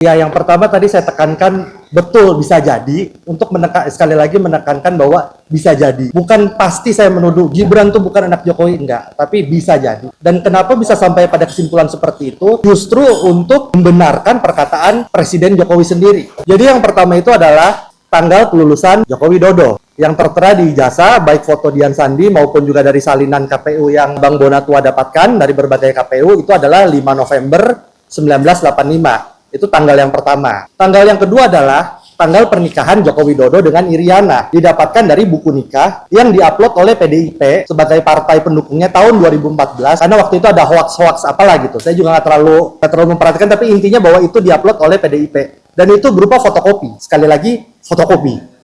Ya, yang pertama tadi saya tekankan betul bisa jadi, untuk sekali lagi menekankan bahwa bisa jadi. Bukan pasti saya menuduh Gibran tuh bukan anak Jokowi, enggak, tapi bisa jadi. Dan kenapa bisa sampai pada kesimpulan seperti itu? Justru untuk membenarkan perkataan Presiden Jokowi sendiri. Jadi yang pertama itu adalah tanggal kelulusan Joko Widodo yang tertera di ijazah, baik foto Dian Sandi maupun juga dari salinan KPU yang Bang Bonatua dapatkan dari berbagai KPU, itu adalah 5 November 1985. Itu tanggal yang pertama. Tanggal yang kedua adalah tanggal pernikahan Joko Widodo dengan Iriana, didapatkan dari buku nikah yang diupload oleh PDIP sebagai partai pendukungnya tahun 2014, karena waktu itu ada hoax-hoax apalah gitu. Saya juga nggak terlalu memperhatikan, tapi intinya bahwa itu diupload oleh PDIP. Dan itu berupa fotokopi. Sekali lagi, fotokopi.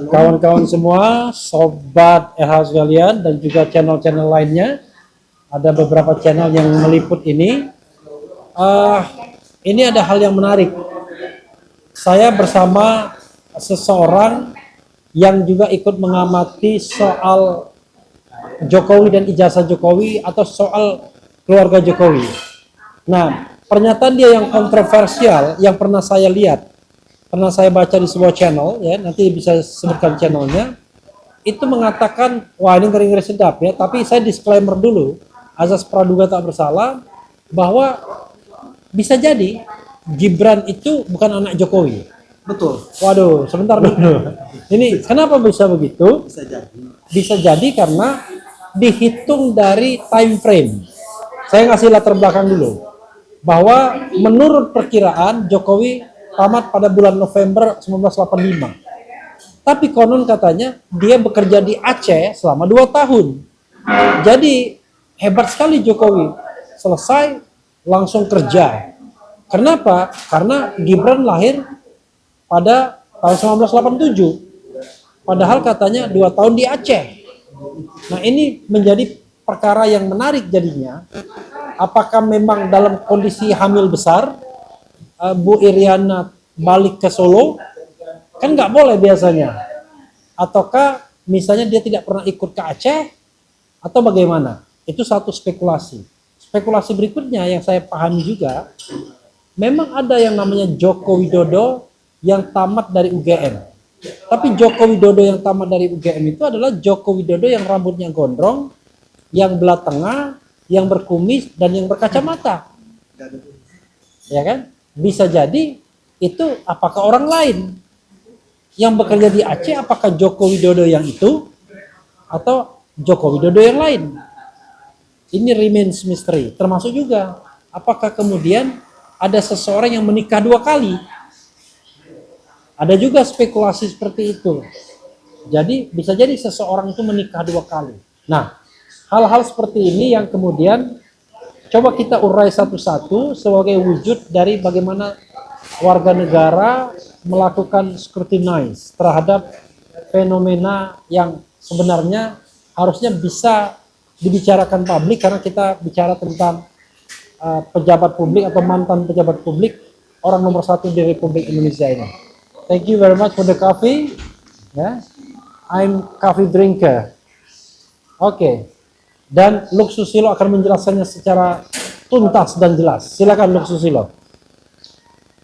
Kawan-kawan semua, sobat RH sekalian dan juga channel-channel lainnya, ada beberapa channel yang meliput ini. Ini ada hal yang menarik. Saya bersama seseorang yang juga ikut mengamati soal Jokowi dan ijazah Jokowi atau soal keluarga Jokowi. Nah, pernyataan dia yang kontroversial yang pernah saya lihat, pernah saya baca di sebuah channel, ya nanti bisa sebutkan channelnya, itu mengatakan, wah ini ngeri-ngeri sedap ya, tapi saya disclaimer dulu, azas praduga tak bersalah, bahwa bisa jadi Gibran itu bukan anak Jokowi. Betul. Waduh, sebentar dulu. Ini kenapa bisa begitu? Bisa jadi. Bisa jadi karena dihitung dari time frame. Saya ngasih latar belakang dulu, bahwa menurut perkiraan Jokowi tamat pada bulan November 1985. Tapi konon katanya dia bekerja di Aceh selama 2 tahun. Jadi hebat sekali Jokowi. Selesai langsung kerja. Kenapa? Karena Gibran lahir pada tahun 1987. Padahal katanya 2 tahun di Aceh. Nah ini menjadi perkara yang menarik jadinya. Apakah memang dalam kondisi hamil besar, Bu Iriana balik ke Solo, kan nggak boleh biasanya. Ataukah misalnya dia tidak pernah ikut ke Aceh, atau bagaimana? Itu satu spekulasi. Spekulasi berikutnya yang saya pahami juga, memang ada yang namanya Joko Widodo yang tamat dari UGM. Tapi Joko Widodo yang tamat dari UGM itu adalah Joko Widodo yang rambutnya gondrong, yang belah tengah, yang berkumis, dan yang berkacamata. Ya kan? Bisa jadi itu apakah orang lain yang bekerja di Aceh, apakah Joko Widodo yang itu atau Joko Widodo yang lain? Ini remains mystery. Termasuk juga apakah kemudian ada seseorang yang menikah 2 kali? Ada juga spekulasi seperti itu. Jadi bisa jadi seseorang itu menikah 2 kali. Nah, hal-hal seperti ini yang kemudian coba kita urai satu-satu sebagai wujud dari bagaimana warga negara melakukan scrutinize terhadap fenomena yang sebenarnya harusnya bisa dibicarakan publik, karena kita bicara tentang pejabat publik atau mantan pejabat publik, orang nomor 1 di Republik Indonesia ini. Thank you very much for the coffee. Yeah. I'm coffee drinker. Oke. Dan Lux Susilo akan menjelaskannya secara tuntas dan jelas. Silakan Lux Susilo.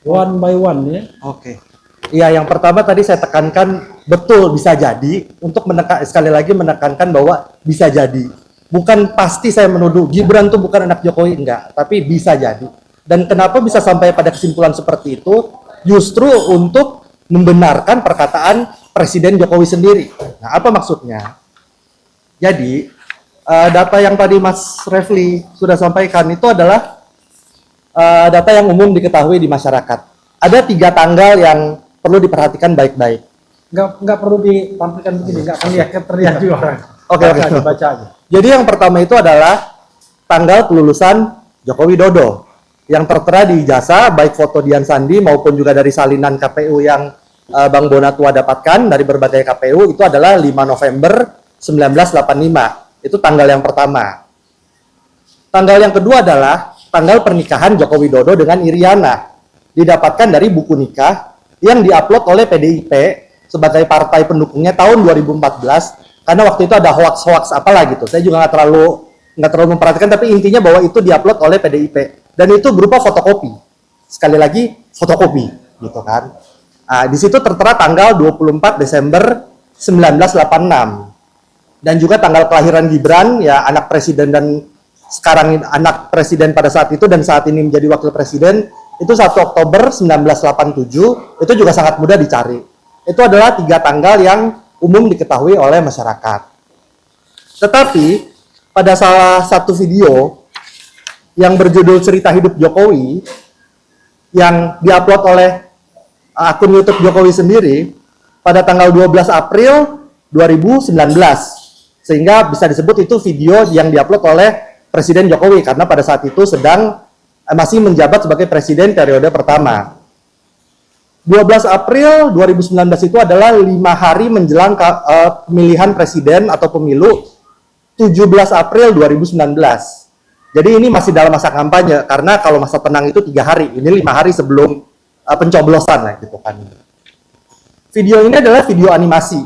One by one ya. Oke. Iya, yang pertama tadi saya tekankan betul bisa jadi, untuk sekali lagi menekankan bahwa bisa jadi. bukan pasti saya menuduh Gibran tuh bukan anak Jokowi, enggak, tapi bisa jadi. Dan kenapa bisa sampai pada kesimpulan seperti itu? Justru untuk membenarkan perkataan Presiden Jokowi sendiri. Nah, apa maksudnya? Jadi, data yang tadi Mas Refli sudah sampaikan itu adalah data yang umum diketahui di masyarakat. Ada 3 tanggal yang perlu diperhatikan baik-baik. Nggak perlu ditampilkan begini, nggak akan terlihat juga orang. Oke. Dibaca aja. Jadi yang pertama itu adalah tanggal kelulusan Joko Widodo yang tertera di ijazah, baik foto Dian Sandi maupun juga dari salinan KPU yang Bang Bonatua dapatkan dari berbagai KPU, itu adalah 5 November 1985. Itu tanggal yang pertama. Tanggal yang kedua adalah tanggal pernikahan Joko Widodo dengan Iriana. Didapatkan dari buku nikah yang diupload oleh PDIP sebagai partai pendukungnya tahun 2014, karena waktu itu ada hoax-hoax apalah gitu. Saya juga nggak terlalu memperhatikan, tapi intinya bahwa itu diupload oleh PDIP dan itu berupa fotokopi. Sekali lagi fotokopi, gitu kan. Nah, di situ tertera tanggal 24 Desember 1986 dan juga tanggal kelahiran Gibran, ya anak presiden dan sekarang anak presiden pada saat itu dan saat ini menjadi wakil presiden, itu 1 Oktober 1987. Itu juga sangat mudah dicari. Itu adalah 3 tanggal yang umum diketahui oleh masyarakat. Tetapi pada salah satu video yang berjudul Cerita Hidup Jokowi yang diupload oleh akun YouTube Jokowi sendiri pada tanggal 12 April 2019, sehingga bisa disebut itu video yang diupload oleh Presiden Jokowi karena pada saat itu sedang masih menjabat sebagai presiden periode pertama. 12 April 2019 itu adalah 5 hari menjelang pemilihan presiden atau pemilu 17 April 2019. Jadi ini masih dalam masa kampanye, karena kalau masa tenang itu 3 hari, ini 5 hari sebelum pencoblosan lah gitu kan. Video ini adalah video animasi,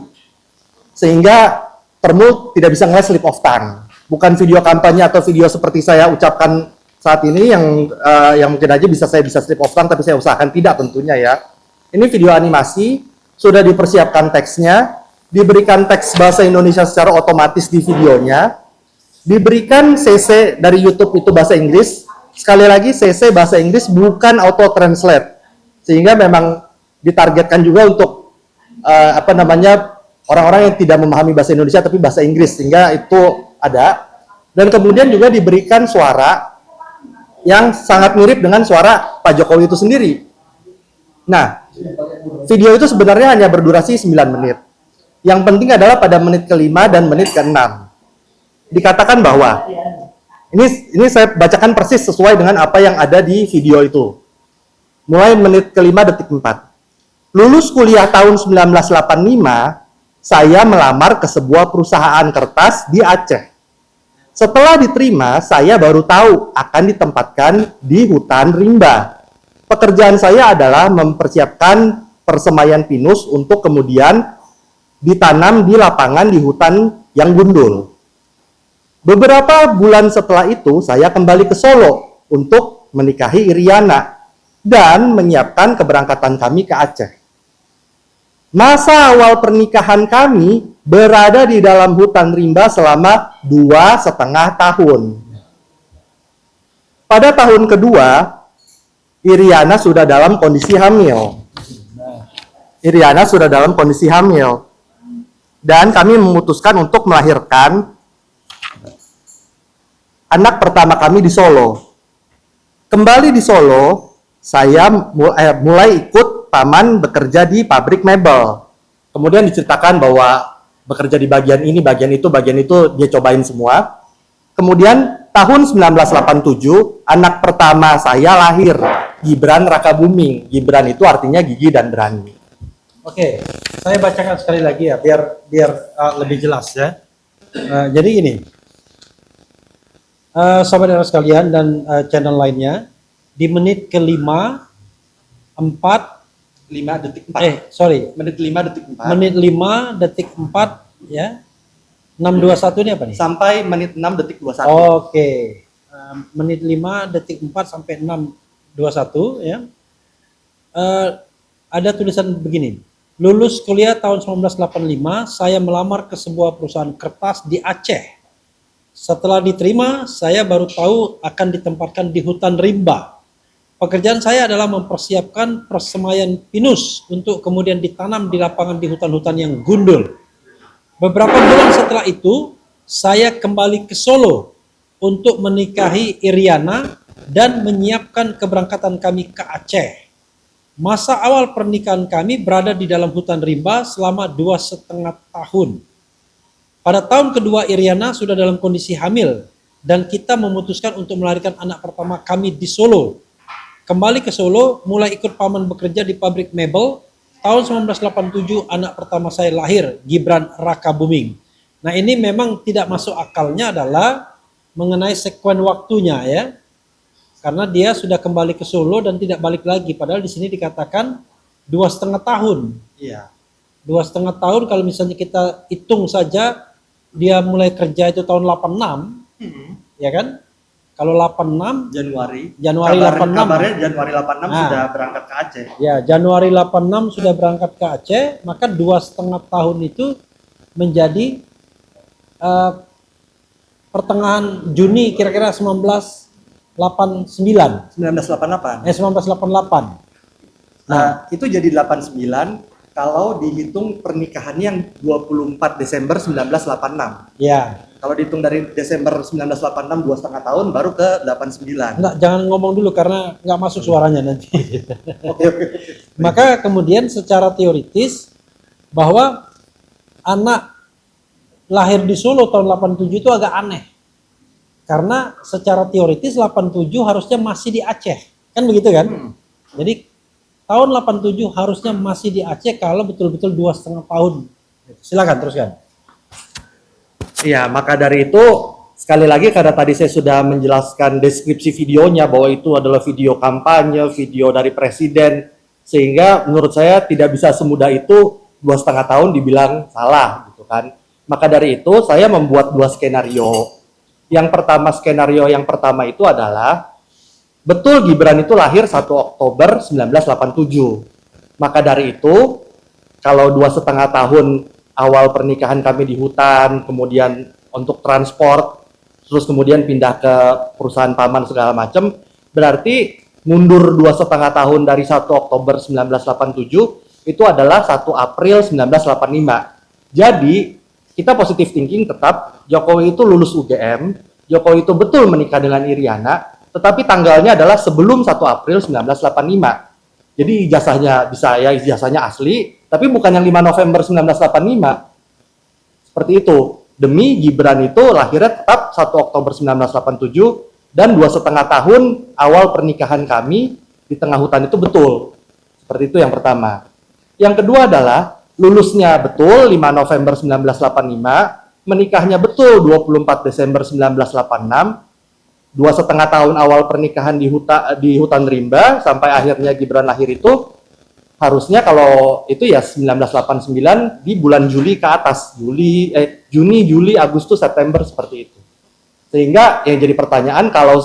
sehingga Termul tidak bisa ngelihat slip of tongue. Bukan video kampanye atau video seperti saya ucapkan saat ini yang mungkin aja saya bisa slip of tongue, tapi saya usahakan tidak tentunya ya. Ini video animasi, sudah dipersiapkan teksnya, diberikan teks bahasa Indonesia secara otomatis di videonya, diberikan CC dari YouTube itu bahasa Inggris. Sekali lagi CC bahasa Inggris, bukan auto translate, sehingga memang ditargetkan juga untuk orang-orang yang tidak memahami bahasa Indonesia tapi bahasa Inggris, sehingga itu ada. Dan kemudian juga diberikan suara yang sangat mirip dengan suara Pak Jokowi itu sendiri. Nah, video itu sebenarnya hanya berdurasi 9 menit. Yang penting adalah pada menit ke-5 dan menit ke-6. Dikatakan bahwa, ini saya bacakan persis sesuai dengan apa yang ada di video itu. Mulai menit ke-5 detik 4. Lulus kuliah tahun 1985, saya melamar ke sebuah perusahaan kertas di Aceh. Setelah diterima, saya baru tahu akan ditempatkan di hutan rimba. Pekerjaan saya adalah mempersiapkan persemaian pinus untuk kemudian ditanam di lapangan di hutan yang gundul. Beberapa bulan setelah itu, saya kembali ke Solo untuk menikahi Iriana dan menyiapkan keberangkatan kami ke Aceh. Masa awal pernikahan kami berada di dalam hutan rimba selama 2,5 tahun. Pada tahun kedua, Iriana sudah dalam kondisi hamil. Dan kami memutuskan untuk melahirkan anak pertama kami di Solo. Kembali di Solo, saya mulai ikut paman bekerja di pabrik mebel. Kemudian diceritakan bahwa bekerja di bagian ini, bagian itu dia cobain semua. Kemudian tahun 1987, anak pertama saya lahir, Gibran Rakabuming. Gibran itu artinya gigi dan berani. Oke, saya bacakan sekali lagi ya, biar lebih jelas ya. Jadi ini, sobat dan sekalian dan channel lainnya, di menit ke-5, 5 detik 4. Menit 5 detik 4. Menit 5 detik 4 ya. 6:21 ini apa nih? Sampai menit 6 detik 21. Oke. Menit 5 detik 4 sampai 6:21 ya. Ada tulisan begini. Lulus kuliah tahun 1985, saya melamar ke sebuah perusahaan kertas di Aceh. Setelah diterima, saya baru tahu akan ditempatkan di hutan rimba. Pekerjaan saya adalah mempersiapkan persemaian pinus untuk kemudian ditanam di lapangan di hutan-hutan yang gundul. Beberapa bulan setelah itu, saya kembali ke Solo untuk menikahi Iriana dan menyiapkan keberangkatan kami ke Aceh. Masa awal pernikahan kami berada di dalam hutan rimba selama 2,5 tahun. Pada tahun kedua Iriana sudah dalam kondisi hamil dan kita memutuskan untuk melahirkan anak pertama kami di Solo. Kembali ke Solo, mulai ikut paman bekerja di pabrik mebel. Tahun 1987 anak pertama saya lahir, Gibran Raka Buming. Nah, ini memang tidak masuk akalnya adalah mengenai sekuen waktunya ya. Karena dia sudah kembali ke Solo dan tidak balik lagi. Padahal di sini dikatakan 2,5 tahun. Iya. 2,5 tahun kalau misalnya kita hitung saja dia mulai kerja itu tahun 86, ya kan? Kalau 86 Januari Januari 86. Kabarnya Januari 86 Nah. sudah berangkat ke Aceh. Ya, Januari 86 sudah berangkat ke Aceh, maka 2,5 tahun itu menjadi pertengahan Juni kira-kira 1988. 1988. 1988. Nah, itu jadi 89 kalau dihitung pernikahannya yang 24 Desember 1986. Ya. Kalau dihitung dari Desember 1986 2,5 tahun baru ke 89. Enggak, jangan ngomong dulu karena nggak masuk suaranya nanti. Oke. Maka kemudian secara teoritis bahwa anak lahir di Solo tahun 87 itu agak aneh. Karena secara teoritis 87 harusnya masih di Aceh. Kan begitu kan? Jadi tahun 87 harusnya masih di Aceh kalau betul-betul 2,5 tahun. Silakan teruskan. Iya, maka dari itu sekali lagi karena tadi saya sudah menjelaskan deskripsi videonya bahwa itu adalah video kampanye, video dari presiden, sehingga menurut saya tidak bisa semudah itu 2,5 tahun dibilang salah gitu kan. Maka dari itu saya membuat 2 skenario. Skenario yang pertama itu adalah betul Gibran itu lahir 1 Oktober 1987. Maka dari itu kalau 2,5 tahun awal pernikahan kami di hutan, kemudian untuk transport, terus kemudian pindah ke perusahaan paman segala macam, berarti mundur 2,5 tahun dari 1 Oktober 1987 itu adalah 1 April 1985. Jadi kita positive thinking tetap Jokowi itu lulus UGM, Jokowi itu betul menikah dengan Iriana, tetapi tanggalnya adalah sebelum 1 April 1985. Jadi ijazahnya bisa ya ijazahnya asli, tapi bukan yang 5 November 1985. Seperti itu. Demi Gibran itu lahirnya tetap 1 Oktober 1987 dan 2,5 tahun awal pernikahan kami di tengah hutan itu betul. Seperti itu yang pertama. Yang kedua adalah lulusnya betul 5 November 1985, menikahnya betul 24 Desember 1986. 2,5 tahun awal pernikahan di hutan rimba sampai akhirnya Gibran lahir itu harusnya kalau itu ya 1989 di bulan Juli ke atas, Juni, Juli, Agustus, September seperti itu. Sehingga yang jadi pertanyaan kalau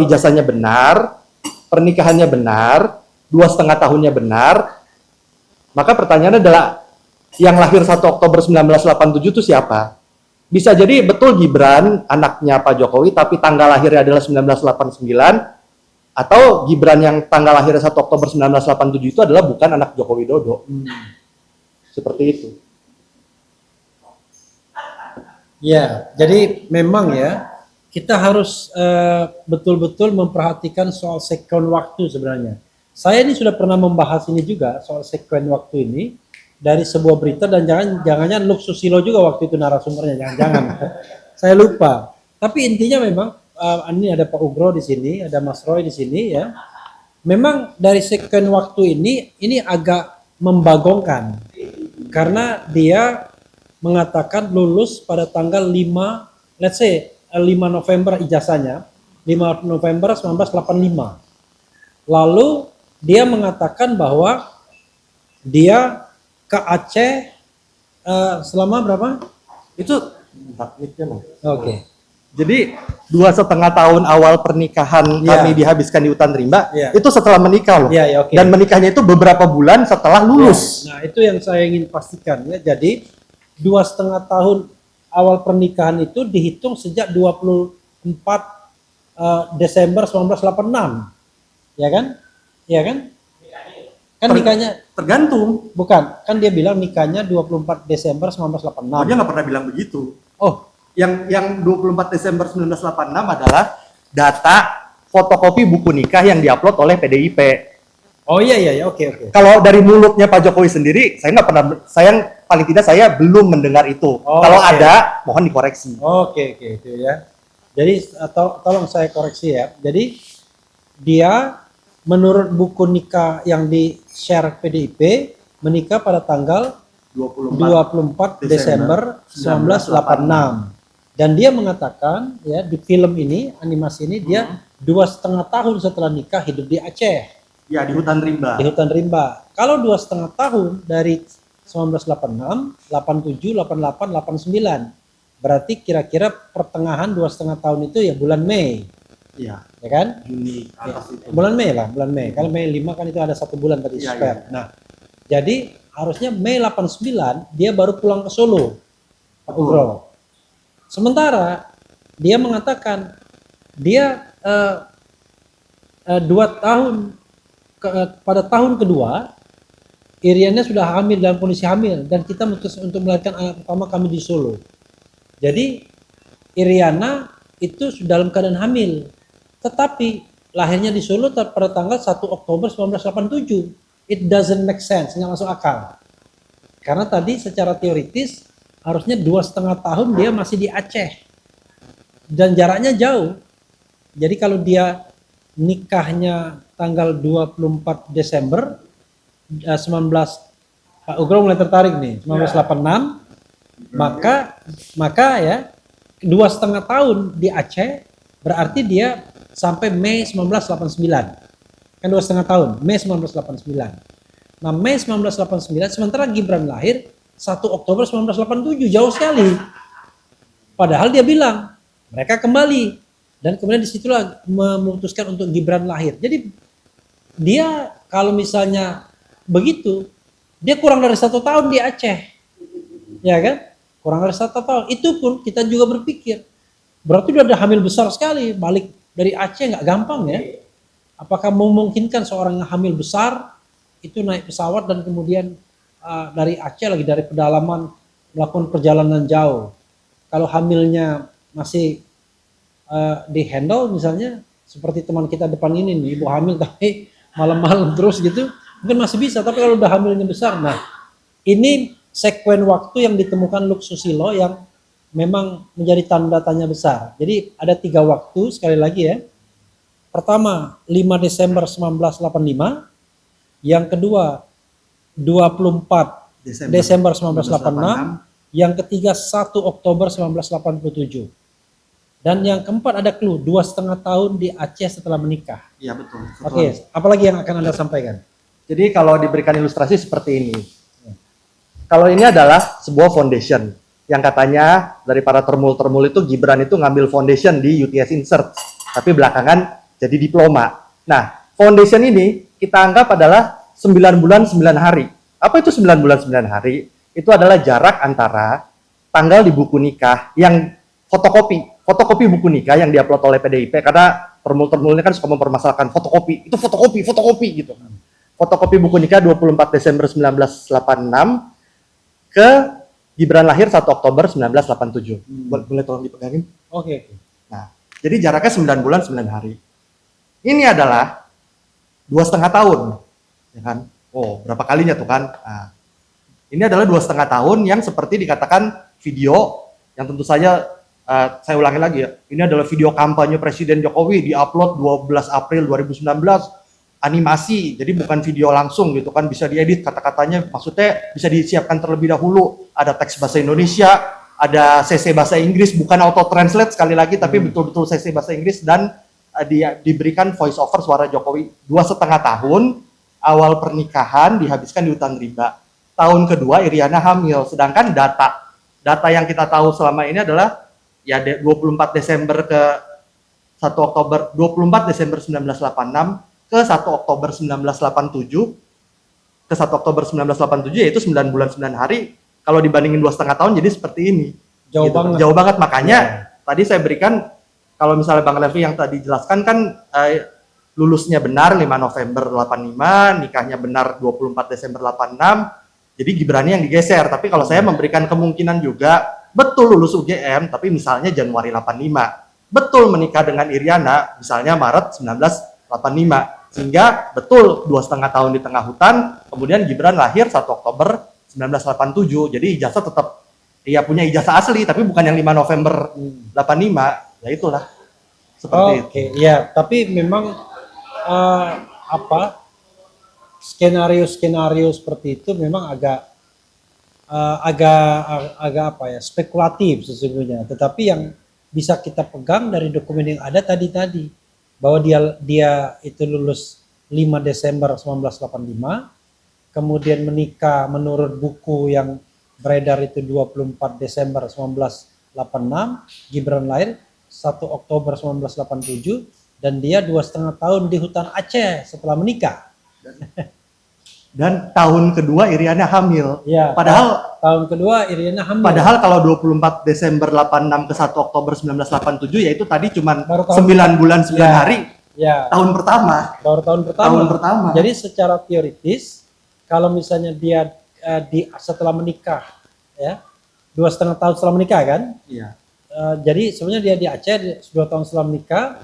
ijazahnya benar, pernikahannya benar, 2,5 tahunnya benar, maka pertanyaannya adalah yang lahir 1 Oktober 1987 itu siapa? Bisa jadi betul Gibran anaknya Pak Jokowi tapi tanggal lahirnya adalah 1989, atau Gibran yang tanggal lahirnya 1 Oktober 1987 itu adalah bukan anak Joko Widodo. Seperti itu. Ya, jadi memang ya kita harus betul-betul memperhatikan soal sekuen waktu sebenarnya. Saya ini sudah pernah membahas ini juga soal sekuen waktu ini dari sebuah berita dan jangan-jangan Luk Susilo juga waktu itu narasumbernya, jangan-jangan. Saya lupa. Tapi intinya memang ini ada Pak Ugro di sini, ada Mas Roy di sini ya. Memang dari sekuen waktu ini agak membagongkan karena dia mengatakan lulus pada tanggal 5, let's say 5 November ijazahnya, 5 November 1985. Lalu dia mengatakan bahwa dia ke Aceh selama berapa? Itu Oke. Jadi 2,5 tahun awal pernikahan kami dihabiskan di hutan rimba itu setelah menikah loh. Okay. Dan menikahnya itu beberapa bulan setelah lulus. Nah itu yang saya ingin pastikan ya. Jadi 2,5 tahun awal pernikahan itu dihitung sejak 24 Desember 1986. Ya kan? Ya kan? Kan nikahnya Tergantung. bukan, kan dia bilang nikahnya 24 Desember Dia 1986. nggak pernah bilang begitu. Oh, Yang 24 Desember 1986 adalah data fotokopi buku nikah yang diupload oleh PDIP. oh iya, oke. Kalau dari mulutnya Pak Jokowi sendiri, saya nggak pernah, paling tidak saya belum mendengar itu. Oh, Kalau oke. ada, mohon dikoreksi. Oke, itu ya. Jadi tolong saya koreksi ya. Jadi dia menurut buku nikah yang di-share PDIP menikah pada tanggal 24 Desember 1986. Dan dia mengatakan ya di film ini, animasi ini dia 2,5 tahun setelah nikah hidup di Aceh, Ya, di hutan rimba. di hutan rimba. Kalau 2,5 tahun dari 1986, 87, 88, 89, berarti kira-kira pertengahan 2,5 tahun itu ya bulan Mei, Iya, ya kan? Juni Ya, atas itu. bulan Mei lah, bulan Mei. Kalau Mei 5 kan itu ada 1 bulan tadi Iya, spare. iya. Nah, jadi harusnya Mei 89 dia baru pulang ke Solo, Pak Ugro. Sementara dia mengatakan dia 2 tahun pada tahun kedua Iriana sudah hamil, dalam kondisi hamil, dan kita memutuskan untuk melahirkan anak pertama kami di Solo. Jadi Iriana itu sudah dalam keadaan hamil, tetapi lahirnya di Solo pada tanggal 1 Oktober 1987. It doesn't make sense, nggak masuk akal. Karena tadi secara teoritis harusnya 2,5 tahun dia masih di Aceh dan jaraknya jauh. Jadi kalau dia nikahnya tanggal 24 Desember 19, Pak Ugro mulai tertarik nih, 1986, maka ya 2,5 tahun di Aceh berarti dia sampai Mei 1989. Kan 2,5 tahun, Mei 1989. Nah, Mei 1989, sementara Gibran lahir 1 Oktober 1987, jauh sekali. Padahal dia bilang, mereka kembali. Dan kemudian disitulah memutuskan untuk Gibran lahir. Jadi dia kalau misalnya begitu, dia kurang dari 1 tahun di Aceh. Ya kan? Kurang dari 1 tahun. Itu pun kita juga berpikir, berarti udah ada hamil besar sekali. Balik dari Aceh nggak gampang ya. Apakah memungkinkan seorang yang hamil besar itu naik pesawat dan kemudian dari Aceh lagi dari pedalaman melakukan perjalanan jauh. Kalau hamilnya masih di-handle misalnya seperti teman kita depan ini nih, ibu hamil tapi malam-malam terus gitu, mungkin masih bisa. Tapi kalau udah hamilnya besar, nah ini sekuen waktu yang ditemukan Luk Susilo yang memang menjadi tanda tanya besar. Jadi ada 3 waktu sekali lagi ya. Pertama 5 Desember 1985, yang kedua 24 Desember 1986, yang ketiga 1 Oktober 1987. Dan yang keempat ada clue, 2,5 tahun di Aceh setelah menikah. Iya, betul. Oke, apalagi yang akan Anda sampaikan? Jadi kalau diberikan ilustrasi seperti ini. Kalau ini adalah sebuah foundation yang katanya dari para termul-termul itu Gibran itu ngambil foundation di UTS Insert, tapi belakangan jadi diploma. Nah, foundation ini kita anggap adalah 9 bulan 9 hari. Apa itu 9 bulan 9 hari? Itu adalah jarak antara tanggal di buku nikah yang fotokopi buku nikah yang diupload oleh PDIP, karena termul-termulnya kan suka mempermasalahkan fotokopi gitu. Fotokopi buku nikah 24 Desember 1986 ke Gibran lahir 1 Oktober 1987. Boleh tolong dipegangin? Oke. Nah, jadi jaraknya 9 bulan 9 hari. Ini adalah 2,5 tahun, ya kan? Oh, berapa kalinya tuh kan? Nah, ini adalah 2,5 tahun yang seperti dikatakan video yang tentu saja saya ulangi lagi ya. Ini adalah video kampanye Presiden Jokowi diupload 12 April 2019, animasi, jadi bukan video langsung gitu kan, bisa diedit kata-katanya, maksudnya bisa disiapkan terlebih dahulu, ada teks bahasa Indonesia, ada CC bahasa Inggris, bukan auto translate sekali lagi, tapi betul-betul CC bahasa Inggris, dan diberikan voice over suara Jokowi. 2,5 tahun awal pernikahan dihabiskan di hutan rimba. Tahun kedua Iriana hamil, sedangkan data yang kita tahu selama ini adalah ya 24 Desember ke 1 Oktober, 24 Desember 1986 ke 1 Oktober 1987, ke 1 Oktober 1987 yaitu 9 bulan 9 hari. Kalau dibandingin 2,5 tahun jadi seperti ini. Jauh Gitu. banget. Jauh banget, makanya tadi saya berikan, kalau misalnya Bang Levi yang tadi jelaskan kan lulusnya benar 5 November 85, nikahnya benar 24 Desember 86, jadi Gibran yang digeser. Tapi kalau saya memberikan kemungkinan juga, betul lulus UGM, tapi misalnya Januari 85. Betul menikah dengan Iriana, misalnya Maret 1985. Sehingga betul 2,5 tahun di tengah hutan, kemudian Gibran lahir 1 Oktober 1987. Jadi ijazah tetap, dia punya ijazah asli, tapi bukan yang 5 November 85. Ya itulah. Seperti itu. Oke, ya, tapi memang skenario seperti itu memang agak apa ya, spekulatif sesungguhnya. Tetapi yang bisa kita pegang dari dokumen yang ada tadi bahwa dia itu lulus 5 Desember 1985, kemudian menikah menurut buku yang beredar itu 24 Desember 1986, Gibran lahir 1 Oktober 1987, dan dia 2,5 tahun di hutan Aceh setelah menikah. Dan tahun kedua Iriana hamil. Ya, Padahal tahun kedua Iriana hamil. Padahal kalau 24 Desember 86 ke 1 Oktober 1987, yaitu tadi cuma Baru tahun- 9 bulan 9 hari. Ya, Tahun pertama. baru tahun pertama. Tahun pertama. Jadi secara teoritis, kalau misalnya dia setelah menikah, ya 2,5 tahun setelah menikah kan, Iya. jadi sebenarnya dia di Aceh 2 tahun setelah menikah.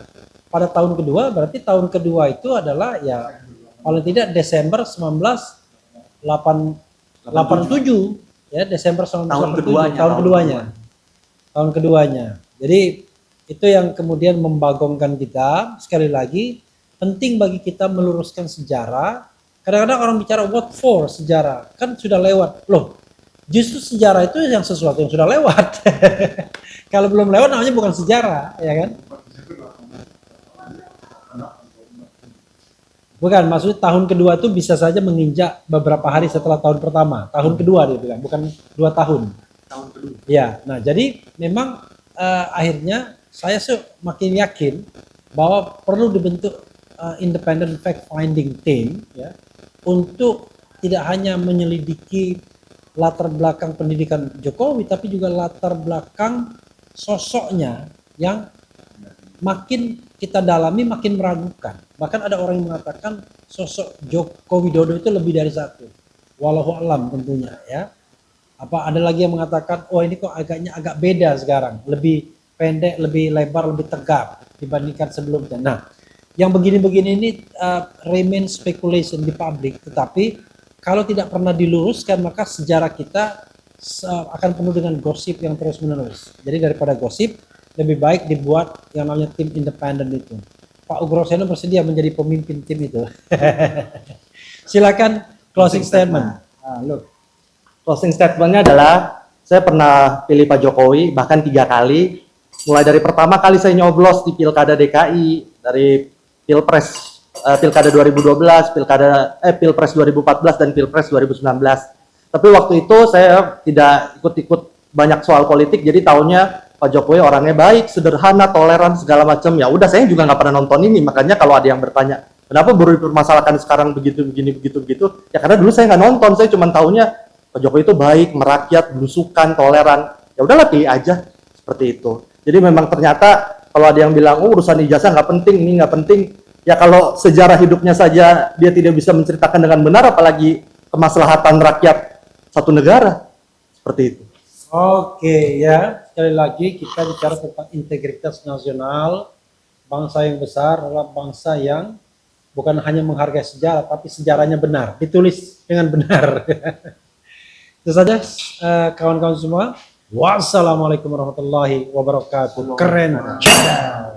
Pada tahun kedua, berarti tahun kedua itu adalah ya paling tidak Desember 1987, ya Desember 1987, tahun keduanya. Jadi itu yang kemudian membagongkan kita. Sekali lagi, penting bagi kita meluruskan sejarah. Kadang-kadang orang bicara what for sejarah, kan sudah lewat. Loh, justru sejarah itu yang sesuatu yang sudah lewat. Kalau belum lewat namanya bukan sejarah, ya kan? Bukan, maksudnya tahun kedua itu bisa saja menginjak beberapa hari setelah tahun pertama. Tahun kedua dia bilang, bukan 2 tahun. Tahun kedua. Ya, nah jadi memang akhirnya saya makin yakin bahwa perlu dibentuk independent fact finding team, ya, untuk tidak hanya menyelidiki latar belakang pendidikan Jokowi, tapi juga latar belakang sosoknya yang makin kita dalami makin meragukan. Bahkan ada orang yang mengatakan sosok Joko Widodo itu lebih dari satu. Wallahu alam tentunya, ya. Apa ada lagi yang mengatakan, oh ini kok agak beda sekarang, lebih pendek, lebih lebar, lebih tegap dibandingkan sebelumnya. Nah, yang begini-begini ini remain speculation di publik, tetapi kalau tidak pernah diluruskan maka sejarah kita akan penuh dengan gosip yang terus-menerus. Jadi daripada gosip, lebih baik dibuat yang namanya tim independen itu. Pak Ugroseno bersedia menjadi pemimpin tim itu. Silakan closing statement. Look, closing statementnya adalah saya pernah pilih Pak Jokowi bahkan 3 kali. Mulai dari pertama kali saya nyoblos di Pilkada DKI, dari Pilpres Pilkada 2012, Pilpres 2014 dan Pilpres 2019. Tapi waktu itu saya tidak ikut-ikut banyak soal politik, jadi tahunnya Pak Jokowi orangnya baik, sederhana, toleran, segala macam. Ya udah, saya juga nggak pernah nonton ini. Makanya kalau ada yang bertanya, kenapa baru dipermasalahkan sekarang begitu, begitu? Ya karena dulu saya nggak nonton, saya cuma tahunya Pak Jokowi itu baik, merakyat, belusukan, toleran. Ya udahlah, pilih aja seperti itu. Jadi memang ternyata kalau ada yang bilang, oh urusan ijazah nggak penting, ini nggak penting. Ya kalau sejarah hidupnya saja dia tidak bisa menceritakan dengan benar, apalagi kemaslahatan rakyat satu negara. Seperti itu. Oke, ya, sekali lagi kita bicara tentang integritas nasional. Bangsa yang besar adalah bangsa yang bukan hanya menghargai sejarah, tapi sejarahnya benar, ditulis dengan benar. Itu saja kawan-kawan semua. Wassalamualaikum warahmatullahi wabarakatuh. Keren.